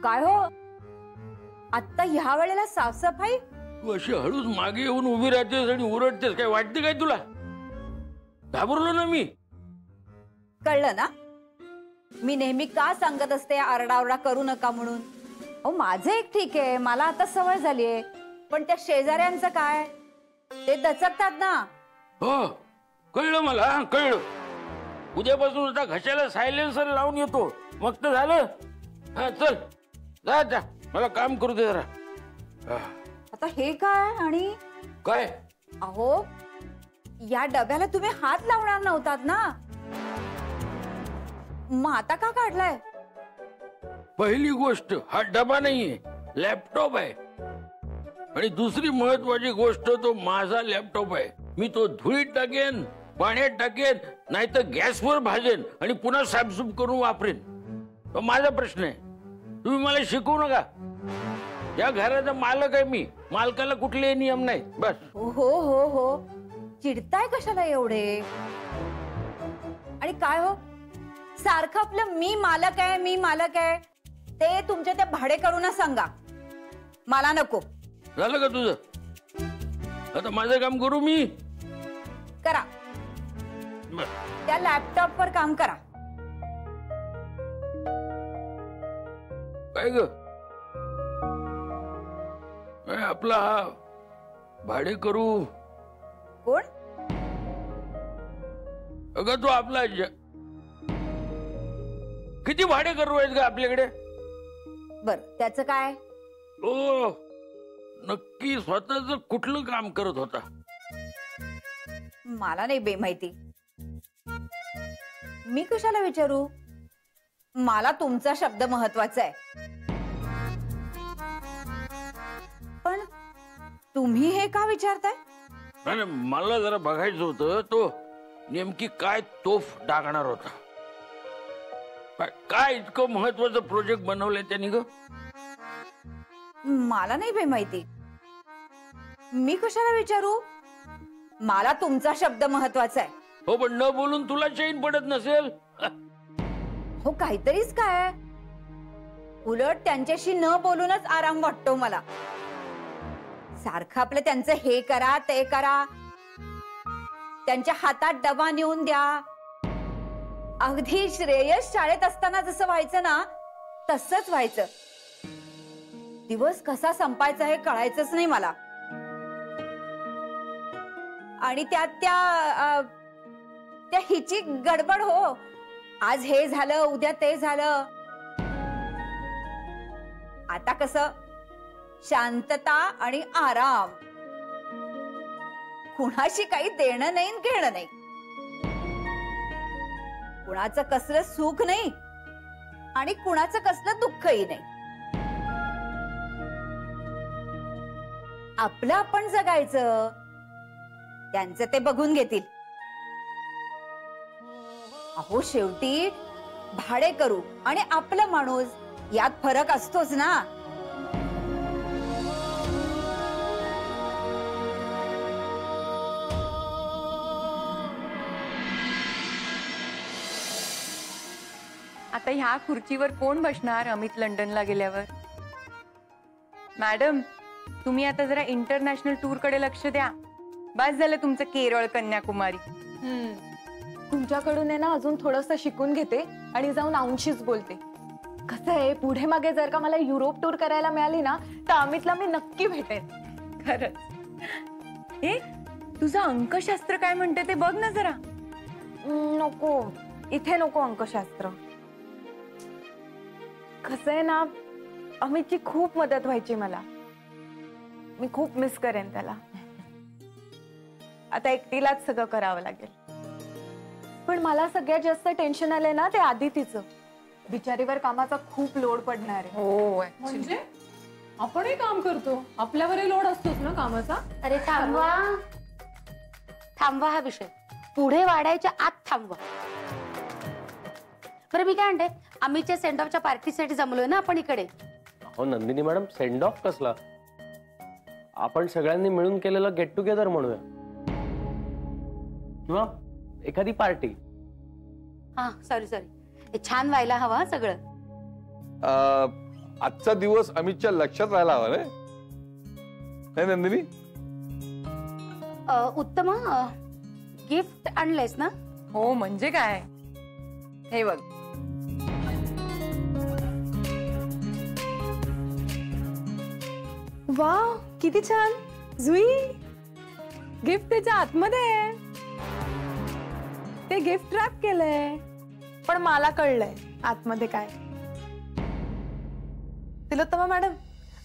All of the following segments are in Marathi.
काय हो, आता ह्या वेळेला साफसफाई? तू अशी हळूच मागे येऊन उभी राहतेस आणि ओरडतेस, काय वाटते काय तुला? घाबरलो ना मी. कळलं ना, मी नेहमी का सांगत असते आरडाओरडा करू नका म्हणून. हो माझं एक ठीक आहे, मला आता सवय झालीये, पण त्या शेजाऱ्यांचं काय? ते दचकतात ना. हो कळलं मला, कळलं. उद्यापासून आता घशाला सायलेन्सर लावून येतो, मग तर झालं. हा चल जा जा, मला काम करू दे जरा. आता हे काय आणि काय? अहो या डब्याला तुम्ही हात लावणार नव्हतात ना, मग आता का काढलाय? पहिली गोष्ट हा डबा नाहीये, लॅपटॉप आहे. आणि दुसरी महत्वाची गोष्ट, तो माझा लॅपटॉप आहे. मी तो धुळीत टाकेन, पाण्यात टाकेन, नाही तर गॅसवर भाजेन आणि पुन्हा साफसूफ करून वापरेन. तो माझा प्रश्न आहे, तुम्ही मला शिकवू नका. या घराचा मालक आहे मी, मालकाला कुठलेही नियम नाही. बस. हो हो हो हो, चिडताय कशाला एवढे? आणि काय हो, सारखं आपलं मी मालक आहे, मी मालक आहे, ते तुमच्या त्या भाडेकरूंना सांगा, मला नको. झालं का तुझं? आता माझं काम करू मी. करा, त्या लॅपटॉप वर काम करा. काय ग? आपला हा भाडेकरू कोण? अगं तो आपला किती भाडेकरू आहेत ग आपल्याकडे? बर त्याचं काय? ओ नक्की स्वतःच कुठलं काम करत होता? मला नाही बे माहिती, मी कशाला विचारू? मला तुमचा शब्द महत्वाचा आहे. पण तुम्ही हे का विचारताय? नाही, मला जरा बघायचं होतं, तो नेमकी काय तोफ टाकणार होता. काय इतकं महत्वाचं प्रोजेक्ट बनवलंय त्यांनी ग? मला नाही बे माहिती, मी कशाला विचारू? मला तुमचा शब्द महत्वाचा आहे. हो पण न बोलून तुला चैन पडत नसेल? हो काहीतरीच काय, उलट त्यांच्याशी न बोलूनच आराम वाटतो मला. सारखं आपलं त्यांचं हे करा ते करा, त्यांच्या हातात डबा नेऊन द्या. अगदी श्रेयस शाळेत असताना जसं व्हायचं ना, तसंच व्हायचं. दिवस कसा संपायचा हे कळायचंच नाही मला. आणि त्यात त्या हिची गडबड. हो आज हे झालं, उद्या ते झालं. आता कसं शांतता आणि आराम, कुणाशी काही देणं नाही घेणं नाही, कुणाचं कसलं सुख नाही आणि कुणाचं कसलं दुःखही नाही. आपलं आपण जगायचं, त्यांचं ते बघून घेतील. अहो शेवटी भाडेकरू आणि आपलं माणूस यात फरक असतोच ना. आता ह्या खुर्चीवर कोण बसणार अमित लंडनला गेल्यावर? मॅडम तुम्ही आता जरा इंटरनॅशनल टूर कडे लक्ष द्या. बस झालं तुमचं केरळ कन्याकुमारी. तुमच्याकडून आहे ना अजून थोडंसं शिकून घेते आणि जाऊन आऊंशीच बोलते. कसं आहे, पुढे मागे जर का मला युरोप टूर करायला मिळाली ना, तर अमितला मी नक्की भेटेन. खरंच. हे तुझं अंकशास्त्र काय म्हणते ते बघ ना जरा. नको, इथे नको अंकशास्त्र. कसं आहे ना, अमितची खूप मदत व्हायची मला. मी खूप मिस करेन त्याला. आता एकटीलाच सगळं करावं लागेल. पण मला सगळ्यात जास्त टेन्शन आलंय ना ते आदितीचं. बिचारीवर कामाचा खूप लोड पडणार आहे. हो म्हणजे आपणही काम करतो, आपल्यावरही लोड असतोच ना कामाचा. अरे थांबवा थांबवा, हा विषय पुढे वाढायच्या आत थांबवा. बरं मी काय म्हणते, आम्हीच्या सेंड ऑफच्या पार्टीसाठी जमलोय ना आपण इकडे. हो नंदिनी मॅडम, सेंड ऑफ कसला? आपण सगळ्यांनी मिळून केलेलं गेट टुगेदर म्हणूया किंवा एखादी पार्टी. हा सॉरी, हे छान व्हायला हवं सगळं. आजचा दिवस अमितच्या लक्षात राहायला हवा रे. नाही नंदिनी? उत्तमा, गिफ्ट आणलंयस ना? हो म्हणजे काय, हे बघ. वा किती छान. जुई, गिफ्ट त्याच्या आतमध्ये आहे. ते गिफ्ट रॅप केलंय. पण मला कळलंय आतमध्ये काय. तिलोत्तमा मॅडम,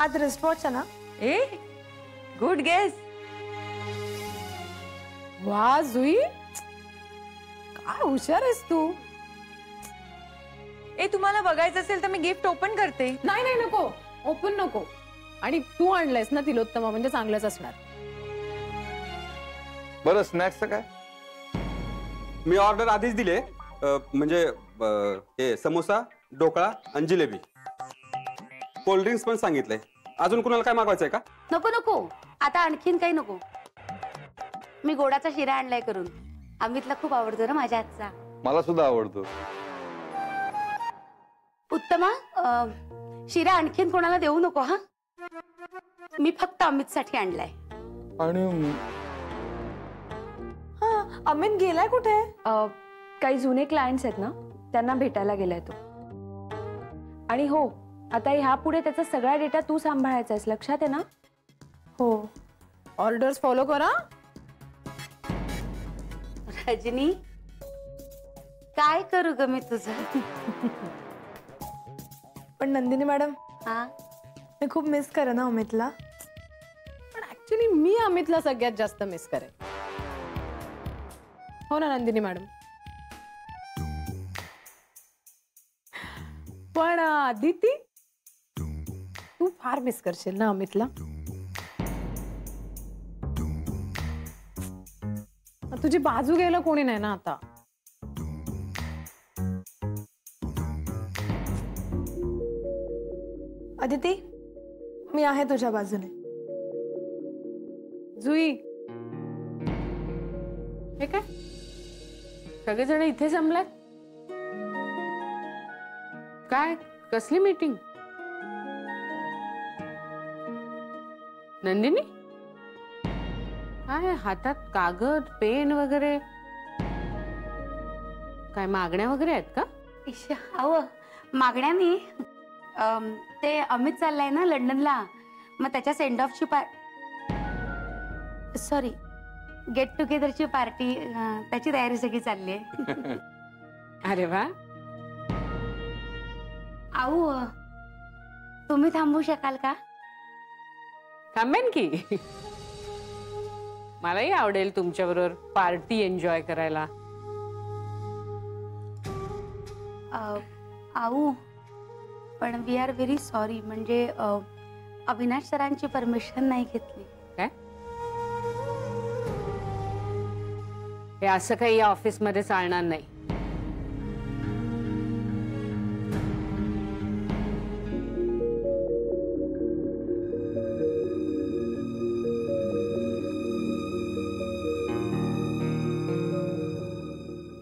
आज रिस्टवॉच आहे ना? A good guess. वा जुई, काय हुशार आहेस तू. ए तुम्हाला बघायचं असेल तर मी गिफ्ट ओपन करते. नाही नाही नको, ओपन नको. आणि तू आणलंयस ना तिलोत्तमा, म्हणजे चांगलंच असणार. बरं स्नॅक्सचं काय? मी ऑर्डर आधीच दिले. म्हणजे हे समोसा, ढोकळा आणि जिलेबी. कोल्ड्रिंक्स पण सांगितलंय. अजून कुणाला काय मागवायचंय का? नको नको, आता आणखीन काही नको. मी गोडाचा शिरा आणलाय करून. अमितला खूप आवडतो ना माझ्या हातचा. मला सुद्धा आवडतो. उत्तमा, शिरा आणखीन कोणाला देऊ नको हा. मी फक्त अमितसाठी आणलाय. आणि अमित गेलाय कुठे? काही जुने क्लायंट्स आहेत ना, त्यांना भेटायला गेलाय तो. आणि हो, आता ह्या पुढे त्याचा सगळा डेटा तू सांभाळायचा आहेस, लक्षात आहे ना? हो, ऑर्डर्स फॉलो करा. रजनी, काय करू ग मी तुझं. पण नंदिनी मॅडम, हा, मी खूप मिस करे ना अमितला. पण ऍक्च्युली मी अमितला सगळ्यात जास्त मिस करेन. हो ना नंदिनी मॅडम? पण अदिती, तू फार मिस करशील ना अमितला. तुझी बाजू घ्यायला कोणी नाही ना आता. अदिती, मी आहे तुझ्या बाजूने. जुई, हे काय सगळेजण इथे जमलात? काय कसली मीटिंग? नंदिनी, काय हातात कागद पेन वगैरे? काय मागण्या वगैरे आहेत का? अहो मागण्यानी ते अमित चाललाय ना लंडनला, मग त्याच्या सेंड ऑफची सॉरी गेट टुगेदरची पार्टी, त्याची तयारी सगळी चालली आहे. अरे वा. आऊ, तुम्ही थांबू शकाल का? थांबेन की. मलाही आवडेल तुमच्याबरोबर पार्टी एन्जॉय करायला. आऊ, पण वी आर व्हेरी सॉरी. म्हणजे अविनाश सरांची परमिशन नाही घेतली. काय? हे असं काही या ऑफिस मध्ये चालणार नाही.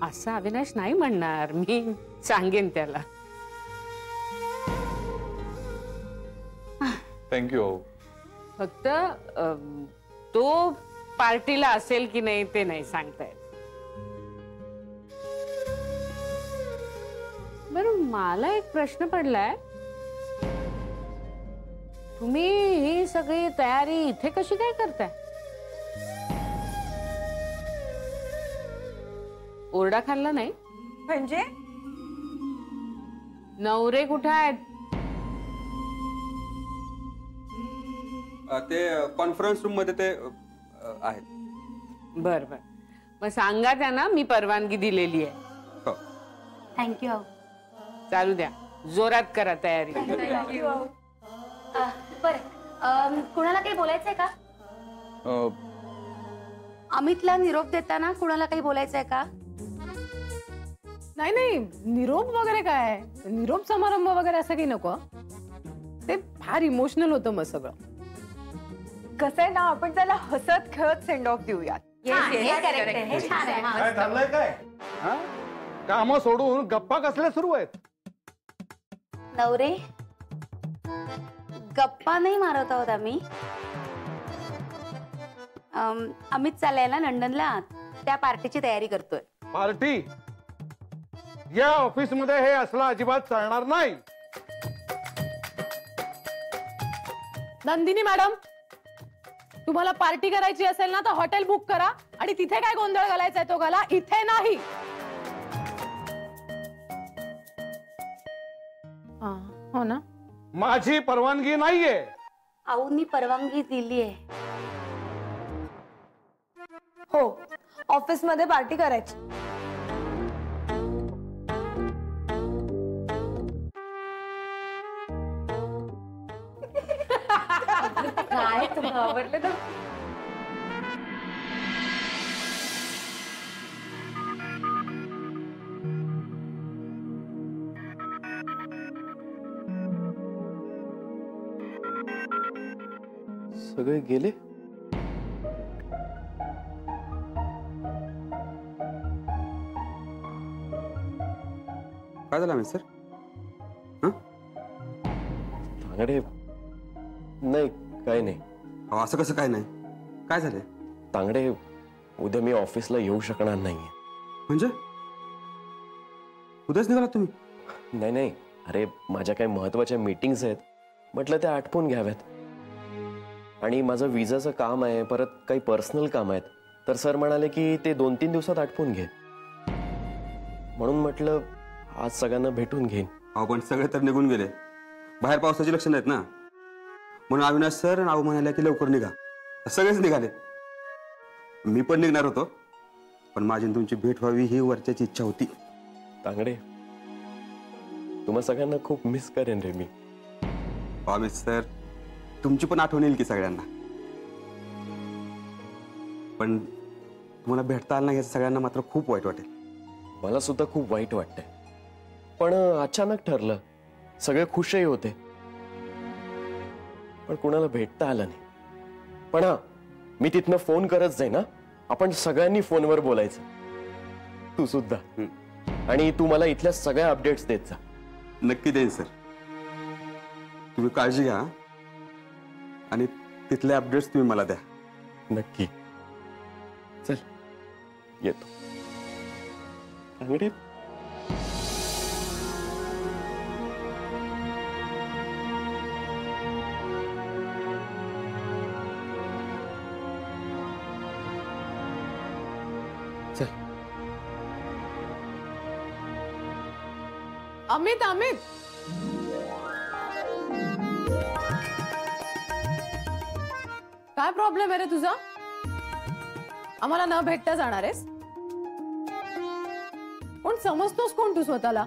असं अविनाश नाही म्हणणार. मी सांगेन त्याला. थँक्यू. फक्त तो पार्टीला असेल की नाही ते नाही सांगता येत. बरं, मला एक प्रश्न पडलाय. तुम्ही ही सगळी तयारी इथे कशी काय करताय? ओरडा खाल्ला नाही? म्हणजे नवरे कुठे आहेत? ते कॉन्फरन्स रूम मध्ये ते आहेत. बर बर, मग सांगा त्यांना मी परवानगी दिलेली आहे. हो. थँक्यू. चालू द्या, जोरात करा तयारी. बरं, कुणाला काही बोलायचंय का? अमितला निरोप देताना कुणाला काही बोलायचंय का? नाही नाही, निरोप वगैरे काय, निरोप समारंभ वगैरे असं काही नको. ते फार इमोशनल होतं मग सगळं. कसं आहे ना, आपण त्याला हसत खेळत सेंड ऑफ देऊयात. काय चाललंय काय? काम सोडून गप्पा कसल्या सुरू आहेत? नवरे, गप्पा नाही मारत आहोत आम्ही. अमित चाललाय ना लंडनला, त्या पार्टीची तयारी करतोय. पार्टी? या ऑफिस मध्ये हे असलं अजिबात चालणार नाही. नंदिनी मॅडम, तुम्हाला पार्टी करायची असेल ना तर हॉटेल बुक करा आणि तिथे काय गोंधळ घालायचा तो घाला, इथे नाही. हो ना? माझी परवानगी नाहीये. आऊंनी परवानगी दिली आहे. हो, ऑफिस मध्ये पार्टी करायची. काय तुला आवडलं ना? सगळे गेले. काय झालं अमित सर? तांगडे, नाही काय नाही. अहो, असं कसं काय नाही? काय झालंय? तांगडे, उद्या मी ऑफिसला येऊ शकणार नाहीये. म्हणजे उद्याच निघाला तुम्ही? नाही नाही, अरे माझ्या काही महत्वाच्या मीटिंग्स आहेत, म्हटलं त्या आटपून घ्याव्यात. आणि माझं विजाचं काम आहे, परत काही पर्सनल काम आहेत, तर सर म्हणाले की ते 2-3 दिवसात आटपून घे. म्हणून म्हटलं आज सगळ्यांना भेटून घेईन. अहो पण सगळे तर निघून गेले, बाहेर पावसाची लक्षणं आहेत ना. म्हणून अविनाश सर नाव म्हणाले की लवकर निघा. सगळेच निघाले. मी पण निघणार होतो, पण माझी तुमची भेट व्हावी ही वरच्याची इच्छा होती. तांगडे, तुम्हा सगळ्यांना खूप मिस करेन रे मी. अमित सर, तुमची पण आठवण येईल की सगळ्यांना. पण तुम्हाला भेटता आलं नाही याचं सगळ्यांना मात्र खूप वाईट वाटेल. मला सुद्धा खूप वाईट वाटतंय, पण अचानक ठरलं. सगळे खुशही होते, पण कुणाला भेटता आलं नाही. पण हा, मी तिथनं फोन करत जाईन ना, आपण सगळ्यांनी फोनवर बोलायचं. तू सुद्धा. आणि तू मला इथल्या सगळ्या अपडेट्स देत जा. नक्की देईन सर. तुम्ही काळजी घ्या आणि तिथले अपडेट्स तुम्ही मला द्या. नक्की. चल येतो. तांगडे, चल. अमित, अमित, काय प्रॉब्लेम आहे रे तुझा? आम्हाला न भेटता जाणार आहेस? पण समजतोस कोण तू स्वतःला?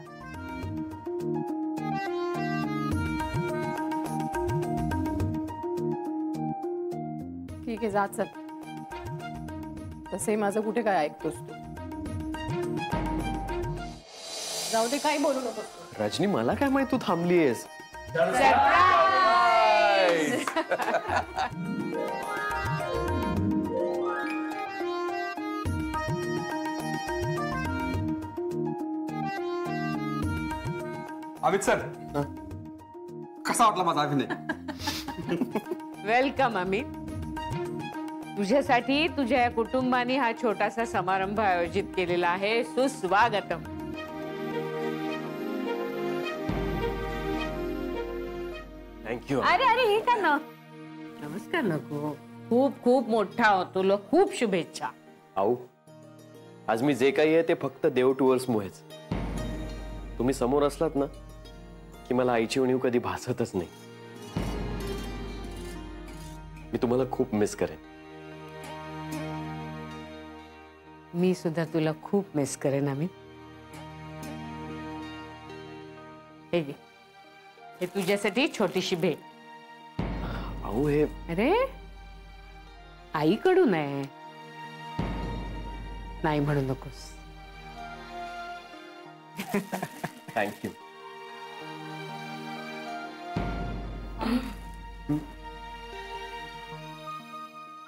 ठीक आहे, जा चल. तसे माझं कुठे काय ऐकतोस तू? जाऊ दे, काही बोलू नको. रजनी, मला काय माहित तू थांबलीयस? अमित सर, कसा वाटला माझा अभिनय? वेलकम अमित. तुझ्यासाठी तुझ्या या कुटुंबाने हा छोटासा समारंभ आयोजित केलेला आहे. सुस्वागतम. थँक्यू. अरे अरे, हे का ना, नमस्कार नको. खूप खूप मोठा हो, तुला खूप शुभेच्छा. आऊ, आज मी जे काही आहे ते फक्त देव टूवर्स मुळेच. तुम्ही समोर असलात ना की मला आईची उणीव कधी भासतच नाही. मी तुम्हाला खूप मिस करेन. मी सुद्धा तुला खूप मिस करेन अमित. हे घे, हे तुझ्यासाठी छोटीशी भेट. आऊ, हे अरे आईकडून आहे, नाही म्हणू नकोस. थँक्यू.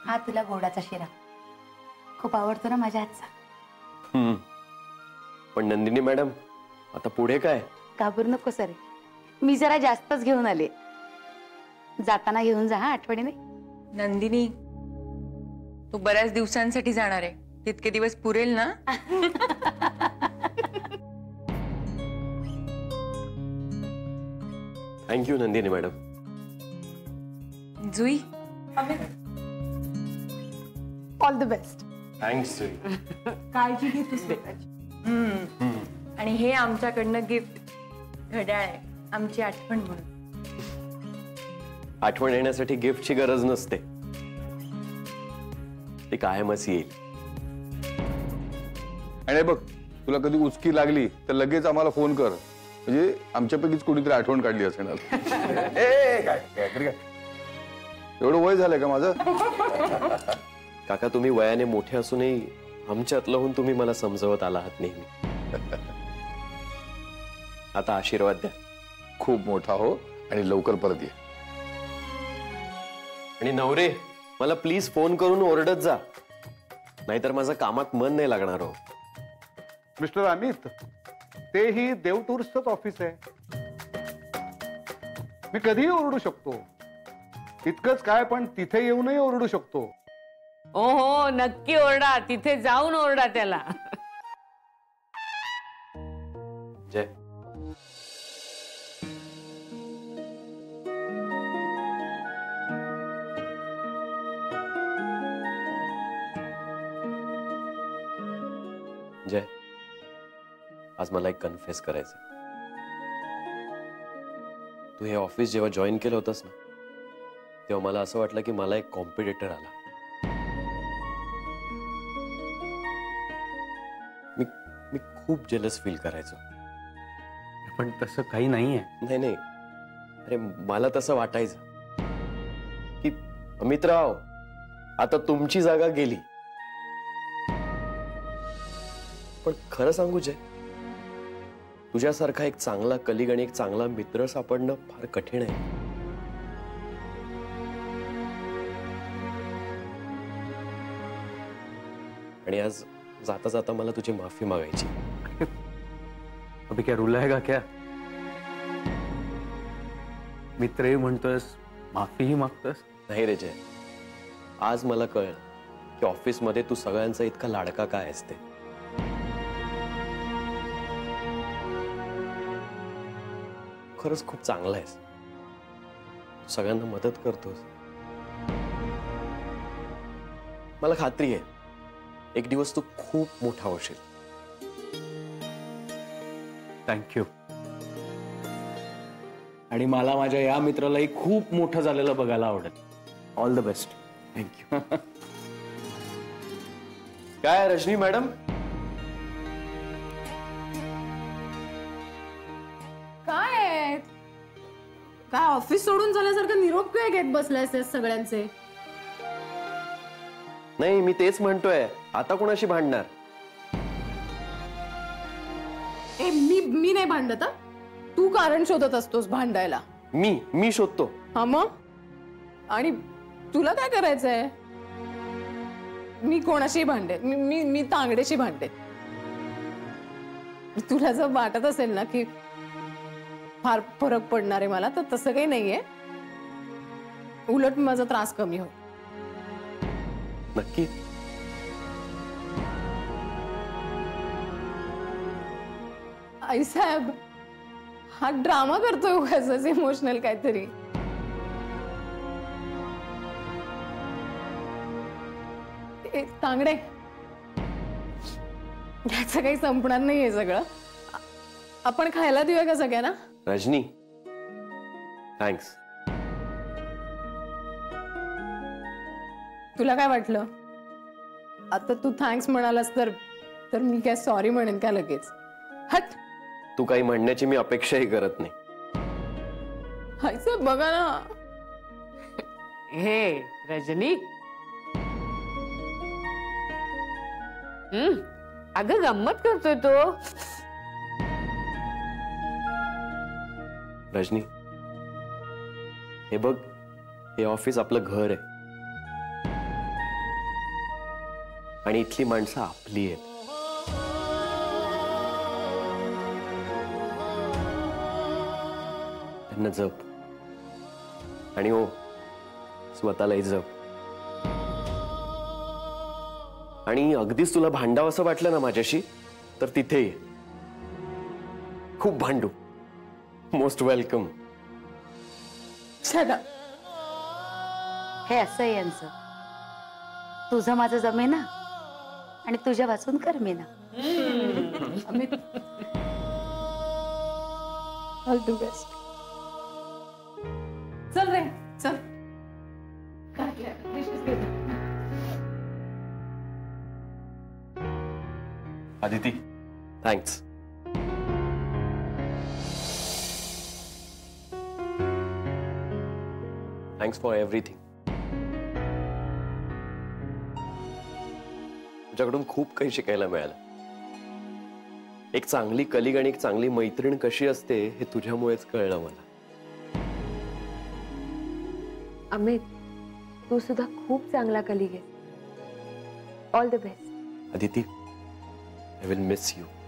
हा तुला गोडाचा शिरा खूप आवडतो ना माझ्या हातचा. पण नंदिनी मॅडम, आता पुढे काय? घाबरू नको सर, मी जरा जास्तच घेऊन आले. जाताना घेऊन जा हा आठवणीने. नंदिनी, तू बऱ्याच दिवसांसाठी जाणार आहे, तितके दिवस पुरेल ना? Thank you Nandini madam. Jui, all the best. Thanks. काळजी घे तू. आणि हे आमच्याकडनं गिफ्ट घड्याळ आहे, आमची आठवण म्हणून. आठवण येण्यासाठी गिफ्टची गरज नसते, ती कायमच येईल. आणि बघ, तुला कधी उचकी लागली तर लगेच आम्हाला फोन कर, म्हणजे आमच्यापैकीच कोणीतरी आठवण काढली असणार. काय एवढं वय झालंय का माझं? काका, तुम्ही वयाने मोठे असूनही आमच्यातलं होऊन तुम्ही मला समजवत आला आहात नेहमी. आता आशीर्वाद द्या. खूप मोठा हो आणि लवकर परत ये. आणि नवरे, मला प्लीज फोन करून ओरडत जा, नाहीतर माझं कामात मन नाही लागणार हो. मिस्टर अमित, ते ही देव टूर्सच ऑफिस आहे, मी कधीही ओरडू शकतो. इतकंच काय, पण तिथे येऊनही ओरडू शकतो. हो हो, नक्की ओरडा, तिथे जाऊन ओरडा त्याला. जय. जय, आज मला एक कन्फेस करायचं. तू हे ऑफिस जेव्हा जॉईन केलं होतंस ना, तेव्हा मला असं वाटलं की मला एक कॉम्पिटिटर आला. मी खूप जेलस फील करायचो. पण तसं काही नाहीये. नाही, अरे मला तसं वाटायचं की अमितराव, आता तुमची जागा गेली. पण खरं सांगू जय, तुझ्यासारखा एक चांगला कलिग आणि एक चांगला मित्र सापडणं फार कठीण आहे. आणि आज जाता जाता मला तुझी माफी मागायची. अभी क्या रुला है का क्या? मित्रही म्हणतोस, माफीही मागतोस. नाही रे जय, आज मला कळलं की ऑफिसमध्ये तू सगळ्यांचा इतका लाडका काय असते. खरंच खूप चांगला आहेस, सगळ्यांना मदत करतोस. मला खात्री आहे एक दिवस तू खूप मोठा होशील. थँक्यू. आणि मला माझ्या या मित्रालाही खूप मोठं झालेलं बघायला आवडेल. All the best. थँक्यू. काय रजनी मॅडम, काय ऑफिस सोडून झाल्यासारखं निरोप काय घेत बसलायस सगळ्यांचे? नाही, मी तेच म्हणतोय, आता कोणाशी भांडणार? मी नाही भांडत. तू कारण शोधत असतोस भांडायला. मी शोधतो. हा मग? आणि तुला काय करायचंय? मी कोणाशी भांडे? मी तांगडेशी भांडे. तुला जर वाटत असेल ना की फार फरक पडणार आहे मला, तर तसं काही नाहीये. उलट माझा त्रास कमी होईल. नक्की? आई साहेब, हा ड्रामा करतोय उगाचच इमोशनल काहीतरी. तांगडे, याचं काही संपणार नाहीये सगळं. आपण खायला देऊया का सगळ्यांना? रजनी, थँक्स. तुला काय वाटलं आता तू थँक्स म्हणालास तर मी काय सॉरी म्हणेन का लगेच? हट. तू काही म्हणण्याची मी अपेक्षाही करत नाही. हायचं बघा ना. हे रजनी, अगं गंमत करतोय तो. रजनी, हे बघ, हे ऑफिस आपलं घर आहे आणि इथली माणसं आपली आहेत. त्यांना जप आणि हो, स्वतःलाही जप. आणि अगदीच तुला भांडावं असं वाटलं ना माझ्याशी, तर तिथे ये. खूप भांडू. Most welcome. हे असं आहे यांचं. तुझं माझं जमेना आणि तुझ्या वाचून करमेना. Amit, all the best. चल रे चल. Aditi, thanks. Thanks for everything. तुझ्याकडून खूप काही शिकायला मिळालं. एक चांगली कलिग आणि एक चांगली मैत्रीण कशी असते हे तुझ्यामुळेच कळलं मला. अमित, तू सुद्धा खूप चांगला कलिग आहे. All the best. Aditi, I will miss you.